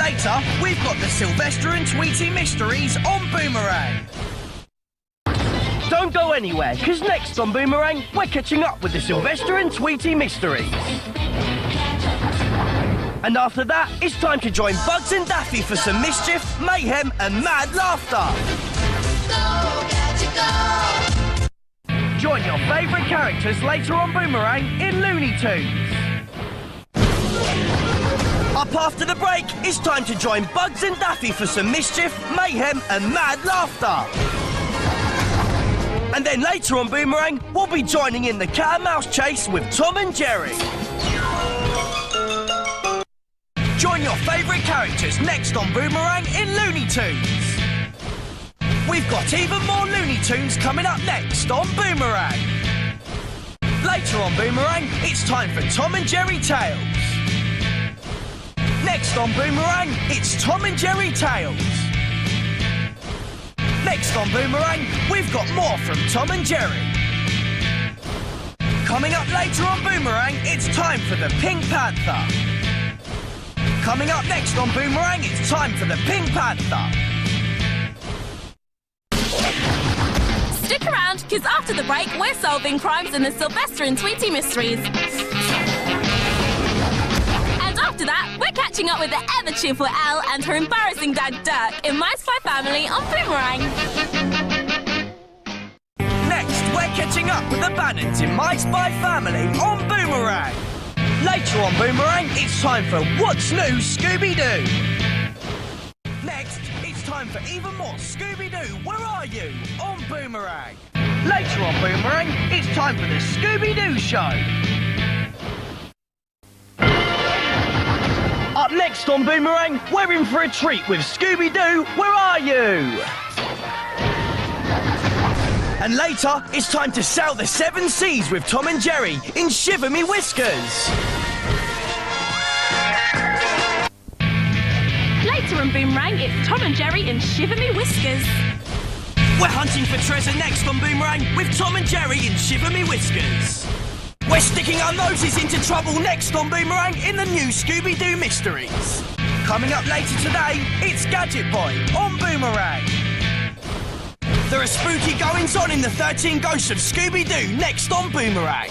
Later, we've got the Sylvester and Tweety mysteries on Boomerang. Don't go anywhere, because next on Boomerang, we're catching up with the Sylvester and Tweety mysteries. And after that, it's time to join Bugs and Daffy for some mischief, mayhem and mad laughter. Go, Gadget, go! Join your favourite characters later on Boomerang in Looney Tunes. Up after the break, it's time to join Bugs and Daffy for some mischief, mayhem and mad laughter. And then later on Boomerang, we'll be joining in the cat and mouse chase with Tom and Jerry. Join your favourite characters next on Boomerang in Looney Tunes. We've got even more Looney Tunes coming up next on Boomerang. Later on Boomerang, it's time for Tom and Jerry Tales. Next on Boomerang, it's Tom and Jerry Tales. Next on Boomerang, we've got more from Tom and Jerry. Coming up later on Boomerang, it's time for the Pink Panther. Coming up next on Boomerang, it's time for the Pink Panther. Stick around, because after the break, we're solving crimes in the Sylvester and Tweety mysteries. And after that, we're catching up with the ever-cheerful Elle and her embarrassing dad, Dirk, in My Spy Family on Boomerang. Next, we're catching up with the Bannons in My Spy Family on Boomerang. Later on Boomerang, it's time for What's New, Scooby-Doo. Next, it's time for even more Scooby-Doo, Where Are You? On Boomerang. Later on Boomerang, it's time for the Scooby-Doo Show. Up next on Boomerang, we're in for a treat with Scooby-Doo, Where Are You? And later, it's time to sail the 7 seas with Tom and Jerry in Shiver Me Whiskers. Later on Boomerang, it's Tom and Jerry in Shiver Me Whiskers. We're hunting for treasure next on Boomerang with Tom and Jerry in Shiver Me Whiskers. We're sticking our noses into trouble next on Boomerang in the new Scooby-Doo mysteries. Coming up later today, it's Gadget Boy on Boomerang. There are spooky goings-on in the 13 Ghosts of Scooby-Doo next on Boomerang.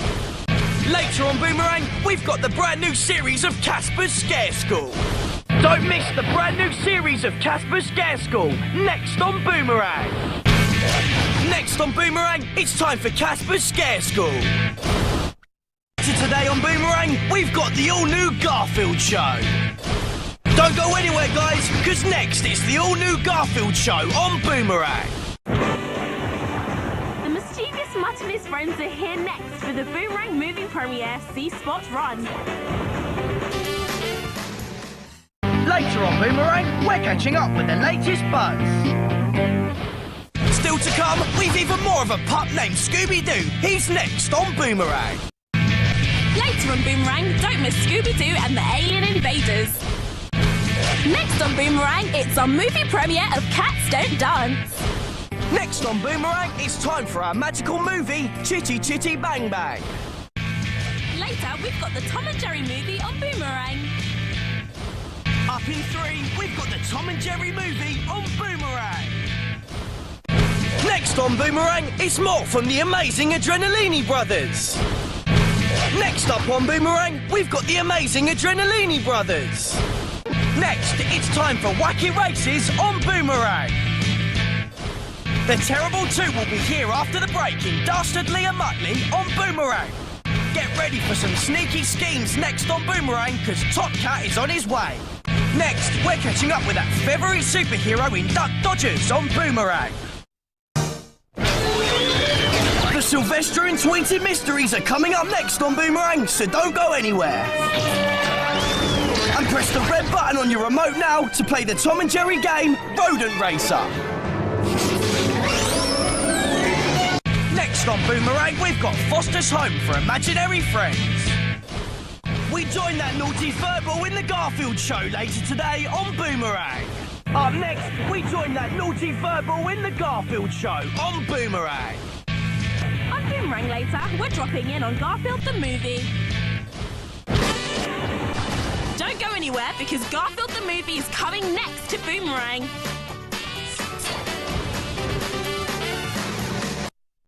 Later on Boomerang, we've got the brand new series of Casper's Scare School. Don't miss the brand new series of Casper's Scare School next on Boomerang. Next on Boomerang, it's time for Casper's Scare School. Today on Boomerang, we've got the all-new Garfield Show. Don't go anywhere, guys, because next it's the all-new Garfield Show on Boomerang. The mischievous Mutt and his friends are here next for the Boomerang movie premiere, See Spot Run. Later on Boomerang, we're catching up with the latest buzz. Still to come, we've even more of a pup named Scooby-Doo. He's next on Boomerang. Later on Boomerang, don't miss Scooby-Doo and the Alien Invaders. Next on Boomerang, it's our movie premiere of Cats Don't Dance. Next on Boomerang, it's time for our magical movie, Chitty Chitty Bang Bang. Later, we've got the Tom and Jerry movie on Boomerang. Up in 3, we've got the Tom and Jerry movie on Boomerang. Next on Boomerang, it's more from the amazing Adrenalini Brothers. Next up on Boomerang, we've got the amazing Adrenalini Brothers. Next, it's time for Wacky Races on Boomerang. The Terrible 2 will be here after the break in Dastardly and Muttley on Boomerang. Get ready for some sneaky schemes next on Boomerang, because Top Cat is on his way. Next, we're catching up with that feathery superhero in Duck Dodgers on Boomerang. The Sylvester and Tweety mysteries are coming up next on Boomerang, so don't go anywhere. And press the red button on your remote now to play the Tom and Jerry game, Rodent Racer. Next on Boomerang, we've got Foster's Home for Imaginary Friends. We join that naughty furball in the Garfield Show later today on Boomerang. Up next, we join that naughty furball in the Garfield Show on Boomerang. On Boomerang later, we're dropping in on Garfield the movie. Don't go anywhere. anywhere because Garfield the movie is coming next to Boomerang.